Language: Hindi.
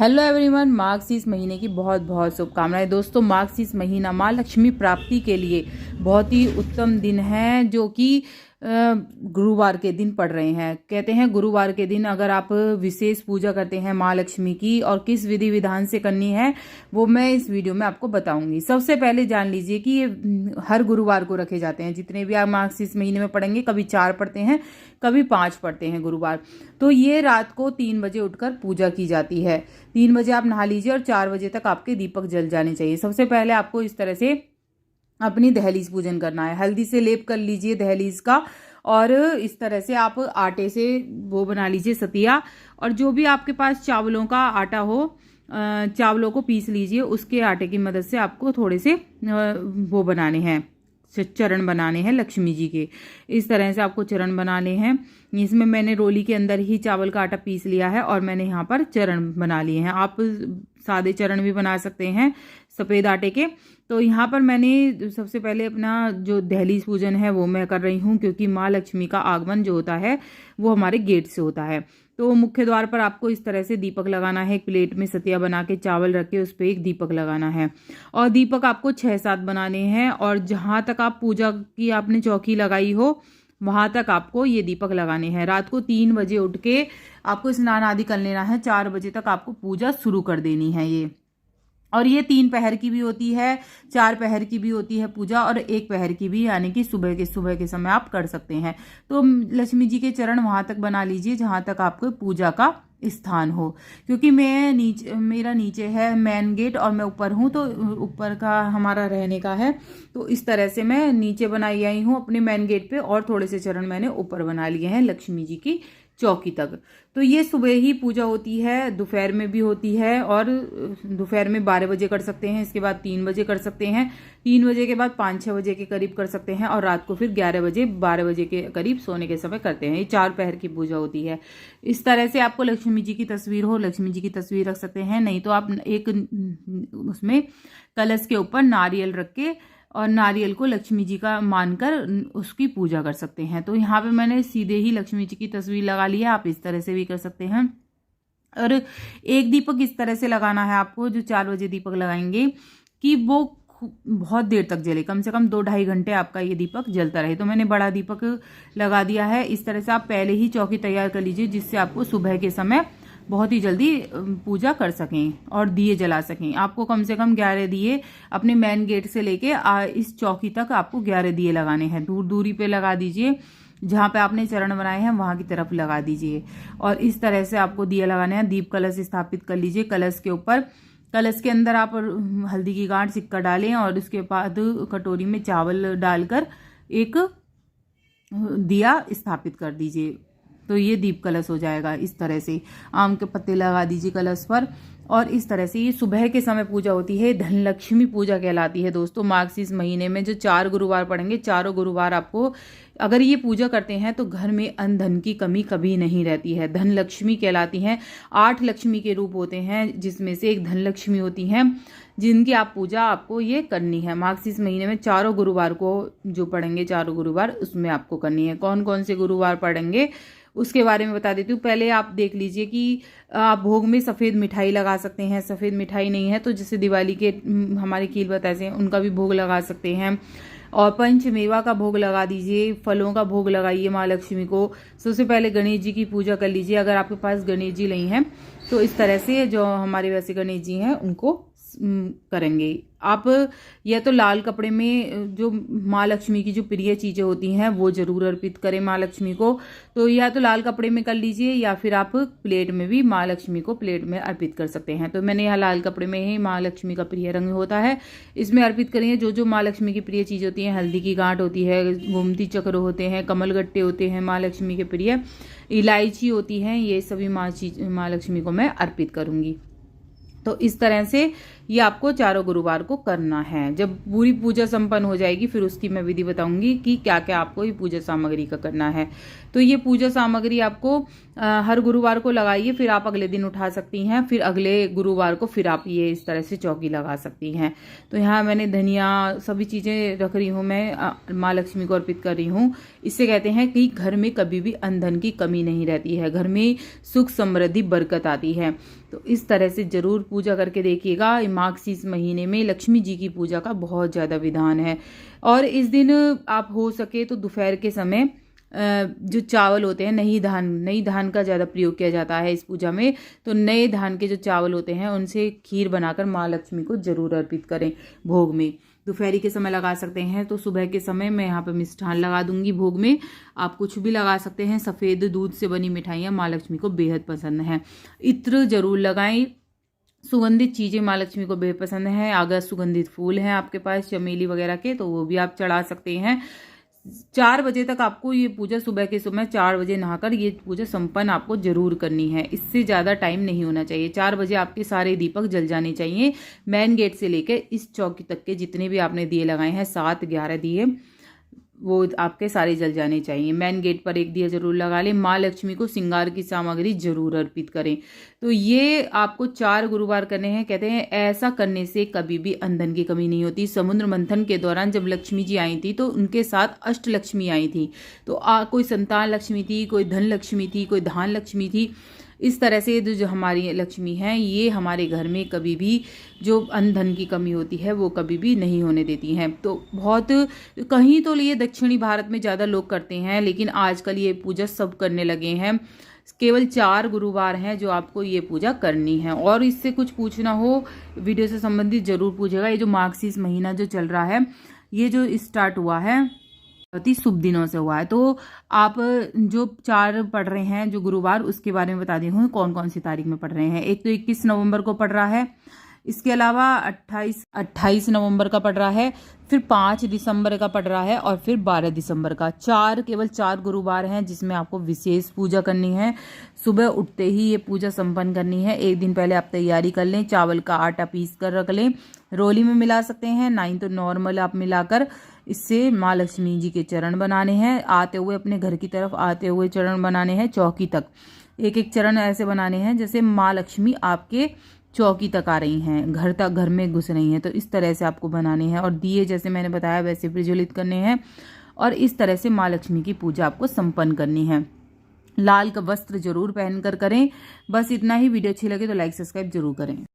हेलो एवरीवन, मार्गशीर्ष महीने की बहुत बहुत शुभकामनाएं। दोस्तों, मार्गशीर्ष महीना माँ लक्ष्मी प्राप्ति के लिए बहुत ही उत्तम दिन है, जो कि गुरुवार के दिन पड़ रहे हैं। कहते हैं गुरुवार के दिन अगर आप विशेष पूजा करते हैं माँ लक्ष्मी की, और किस विधि विधान से करनी है वो मैं इस वीडियो में आपको बताऊंगी। सबसे पहले जान लीजिए कि ये हर गुरुवार को रखे जाते हैं। जितने भी आप मार्गशीर्ष महीने में पढ़ेंगे, कभी 4 पढ़ते हैं, कभी 5 पढ़ते हैं गुरुवार। तो ये रात को 3 बजे उठकर पूजा की जाती है। 3 बजे आप नहा लीजिए और 4 बजे तक आपके दीपक जल जाने चाहिए। सबसे पहले आपको इस तरह से अपनी दहलीज पूजन करना है। हल्दी से लेप कर लीजिए दहलीज का, और इस तरह से आप आटे से वो बना लीजिए सतिया, और जो भी आपके पास चावलों का आटा हो, चावलों को पीस लीजिए। उसके आटे की मदद से आपको थोड़े से वो बनाने हैं, चरण बनाने हैं लक्ष्मी जी के। इस तरह से आपको चरण बनाने हैं। इसमें मैंने रोली के अंदर ही चावल का आटा पीस लिया है और मैंने यहाँ पर चरण बना लिए हैं। आप सादे चरण भी बना सकते हैं सफ़ेद आटे के। तो यहाँ पर मैंने सबसे पहले अपना जो दहलीज पूजन है वो मैं कर रही हूँ, क्योंकि माँ लक्ष्मी का आगमन जो होता है वो हमारे गेट से होता है। तो मुख्य द्वार पर आपको इस तरह से दीपक लगाना है। एक प्लेट में सतिया बना के चावल रख के उस पर एक दीपक लगाना है, और दीपक आपको 6-7 बनाने हैं। और जहाँ तक आप पूजा की आपने चौकी लगाई हो वहां तक आपको ये दीपक लगाने हैं। रात को 3 बजे उठ के आपको स्नान आदि कर लेना है। 4 बजे तक आपको पूजा शुरू कर देनी है ये। और ये 3 पहर की भी होती है, 4 पहर की भी होती है पूजा, और 1 पहर की भी, यानी कि सुबह के समय आप कर सकते हैं। तो लक्ष्मी जी के चरण वहां तक बना लीजिए जहां तक आपको पूजा का स्थान हो। क्योंकि मेरा नीचे है मेन गेट और मैं ऊपर हूँ, तो ऊपर का हमारा रहने का है। तो इस तरह से मैं नीचे बनाई आई हूँ अपने मेन गेट पे, और थोड़े से चरण मैंने ऊपर बना लिए हैं लक्ष्मी जी की चौकी तक। तो ये सुबह ही पूजा होती है, दोपहर में भी होती है, और दोपहर में 12 बजे कर सकते हैं। इसके बाद 3 बजे कर सकते हैं। 3 बजे के बाद 5-6 बजे के करीब कर सकते हैं, और रात को फिर 11 बजे 12 बजे के करीब सोने के समय करते हैं। ये 4 पहर की पूजा होती है। इस तरह से आपको लक्ष्मी जी की तस्वीर हो, लक्ष्मी जी की तस्वीर रख सकते हैं। नहीं तो आप एक उसमें कलश के ऊपर नारियल रख के, और नारियल को लक्ष्मी जी का मानकर उसकी पूजा कर सकते हैं। तो यहाँ पे मैंने सीधे ही लक्ष्मी जी की तस्वीर लगा ली है। आप इस तरह से भी कर सकते हैं। और एक दीपक इस तरह से लगाना है आपको, जो 4 बजे दीपक लगाएंगे, कि वो बहुत देर तक जले, कम से कम 2-2.5 घंटे आपका ये दीपक जलता रहे। तो मैंने बड़ा दीपक लगा दिया है। इस तरह से आप पहले ही चौकी तैयार कर लीजिए, जिससे आपको सुबह के समय बहुत ही जल्दी पूजा कर सकें और दिए जला सकें। आपको कम से कम 11 दिए अपने मेन गेट से लेके इस चौकी तक आपको 11 दिए लगाने हैं। दूरी पे लगा दीजिए, जहाँ पे आपने चरण बनाए हैं वहां की तरफ लगा दीजिए। और इस तरह से आपको दिया लगाने हैं। दीप कलश स्थापित कर लीजिए। कलश के ऊपर, कलश के अंदर आप हल्दी की गांठ सिक्का डालें, और उसके बाद कटोरी में चावल डालकर एक दिया स्थापित कर दीजिए। तो ये दीप कलश हो जाएगा। इस तरह से आम के पत्ते लगा दीजिए कलश पर, और इस तरह से ये सुबह के समय पूजा होती है। धन लक्ष्मी पूजा कहलाती है। दोस्तों, मार्गशीर्ष महीने में जो 4 गुरुवार पड़ेंगे, चारों गुरुवार आपको अगर ये पूजा करते हैं तो घर में अन्न धन की कमी कभी नहीं रहती है। धन लक्ष्मी कहलाती हैं। 8 लक्ष्मी के रूप होते हैं, जिसमें से एक धन लक्ष्मी होती हैं, जिनकी आप पूजा आपको ये करनी है। मार्गशीर्ष महीने में चारों गुरुवार को जो पढ़ेंगे, चारों गुरुवार उसमें आपको करनी है। कौन कौन से गुरुवार पढ़ेंगे उसके बारे में बता देती हूँ। पहले आप देख लीजिए कि आप भोग में सफ़ेद मिठाई लगा सकते हैं। सफ़ेद मिठाई नहीं है तो जैसे दिवाली के हमारे खीर बतासे हैं, उनका भी भोग लगा सकते हैं। और पंचमेवा का भोग लगा दीजिए, फलों का भोग लगाइए माँ लक्ष्मी को। सबसे पहले गणेश जी की पूजा कर लीजिए। अगर आपके पास गणेश जी नहीं हैं तो इस तरह से जो हमारे वैसे गणेश जी हैं उनको करेंगे आप। या तो लाल कपड़े में जो माँ लक्ष्मी की जो प्रिय चीज़ें होती हैं वो जरूर अर्पित करें माँ लक्ष्मी को। तो या तो लाल कपड़े में कर लीजिए, या फिर आप प्लेट में भी माँ लक्ष्मी को प्लेट में अर्पित कर सकते हैं। तो मैंने यहाँ लाल कपड़े में ही, माँ लक्ष्मी का प्रिय रंग होता है, इसमें अर्पित करेंगे। जो माँ लक्ष्मी की प्रिय चीज़ होती है, हल्दी की गांठ होती है, गोमती चक्र होते हैं, कमलगट्टे होते हैं माँ लक्ष्मी के प्रिय, इलायची होती है, ये सभी माँ लक्ष्मी को मैं अर्पित करूँगी। तो इस तरह से ये आपको चारों गुरुवार को करना है। जब पूरी पूजा संपन्न हो जाएगी फिर उसकी मैं विधि बताऊंगी कि क्या क्या आपको ये पूजा सामग्री का करना है। तो ये पूजा सामग्री आपको हर गुरुवार को लगाइए, फिर आप अगले दिन उठा सकती हैं। फिर अगले गुरुवार को फिर आप ये इस तरह से चौकी लगा सकती हैं। तो यहाँ मैंने धनिया सभी चीज़ें रख रही हूँ, मैं माँ लक्ष्मी को अर्पित कर रही हूँ। इससे कहते हैं कि घर में कभी भी अन्न धन की कमी नहीं रहती है, घर में सुख समृद्धि बरकत आती है। तो इस तरह से ज़रूर पूजा करके देखिएगा। मार्गशीर्ष महीने में लक्ष्मी जी की पूजा का बहुत ज़्यादा विधान है। और इस दिन आप हो सके तो दोपहर के समय जो चावल होते हैं, नई धान का ज़्यादा प्रयोग किया जाता है इस पूजा में। तो नए धान के जो चावल होते हैं उनसे खीर बनाकर माँ लक्ष्मी को ज़रूर अर्पित करें भोग में। दोपहरी के समय लगा सकते हैं, तो सुबह के समय मैं यहाँ पे मिष्ठान लगा दूंगी भोग में। आप कुछ भी लगा सकते हैं। सफ़ेद दूध से बनी मिठाइयाँ माँ लक्ष्मी को बेहद पसंद हैं। इत्र जरूर लगाएं। सुगंधित चीज़ें माँ लक्ष्मी को बेहद पसंद है। अगर सुगंधित फूल हैं आपके पास चमेली वगैरह के, तो वो भी आप चढ़ा सकते हैं। 4 बजे तक आपको ये पूजा, सुबह के समय 4 बजे नहाकर ये पूजा संपन्न आपको जरूर करनी है। इससे ज़्यादा टाइम नहीं होना चाहिए। 4 बजे आपके सारे दीपक जल जाने चाहिए। मेन गेट से लेकर इस चौकी तक के जितने भी आपने दिए लगाए हैं, 7-11 दिए, वो आपके सारे जल जाने चाहिए। मेन गेट पर एक दिया जरूर लगा लें। माँ लक्ष्मी को श्रृंगार की सामग्री जरूर अर्पित करें। तो ये आपको 4 गुरुवार करने हैं। कहते हैं ऐसा करने से कभी भी अंधन की कमी नहीं होती। समुद्र मंथन के दौरान जब लक्ष्मी जी आई थी तो उनके साथ अष्ट लक्ष्मी आई थी। तो कोई संतान लक्ष्मी थी, कोई धन लक्ष्मी थी, कोई धान लक्ष्मी थी। इस तरह से जो हमारी लक्ष्मी हैं, ये हमारे घर में कभी भी जो धन की कमी होती है वो कभी भी नहीं होने देती हैं। तो बहुत कहीं तो ये दक्षिणी भारत में ज़्यादा लोग करते हैं, लेकिन आजकल ये पूजा सब करने लगे हैं। केवल 4 गुरुवार हैं जो आपको ये पूजा करनी है। और इससे कुछ पूछना हो वीडियो से संबंधित ज़रूर पूछेगा। ये जो मार्गशीर्ष महीना जो चल रहा है, ये जो स्टार्ट हुआ है बहुत ही शुभ दिनों से हुआ है। तो आप जो 4 पढ़ रहे हैं जो गुरुवार, उसके बारे में बता दी हूँ कौन कौन सी तारीख में पढ़ रहे हैं। एक तो 21 नवंबर को पढ़ रहा है, इसके अलावा 28 नवंबर का पढ़ रहा है, फिर 5 दिसंबर का पढ़ रहा है, और फिर 12 दिसंबर का। केवल 4 गुरुवार हैं जिसमें आपको विशेष पूजा करनी है। सुबह उठते ही ये पूजा संपन्न करनी है। एक दिन पहले आप तैयारी कर लें। चावल का आटा पीस कर रख लें। रोली में मिला सकते हैं, नहीं तो नॉर्मल आप मिलाकर इससे माँ लक्ष्मी जी के चरण बनाने हैं। आते हुए अपने घर की तरफ आते हुए चरण बनाने हैं चौकी तक। एक एक चरण ऐसे बनाने हैं जैसे माँ लक्ष्मी आपके चौकी तक आ रही हैं, घर में घुस रही हैं। तो इस तरह से आपको बनाने हैं। और दिए जैसे मैंने बताया वैसे प्रज्वलित करने हैं। और इस तरह से माँ लक्ष्मी की पूजा आपको संपन्न करनी है। लाल का वस्त्र जरूर पहनकर करें। बस इतना ही। वीडियो अच्छी लगे तो लाइक सब्सक्राइब जरूर करें।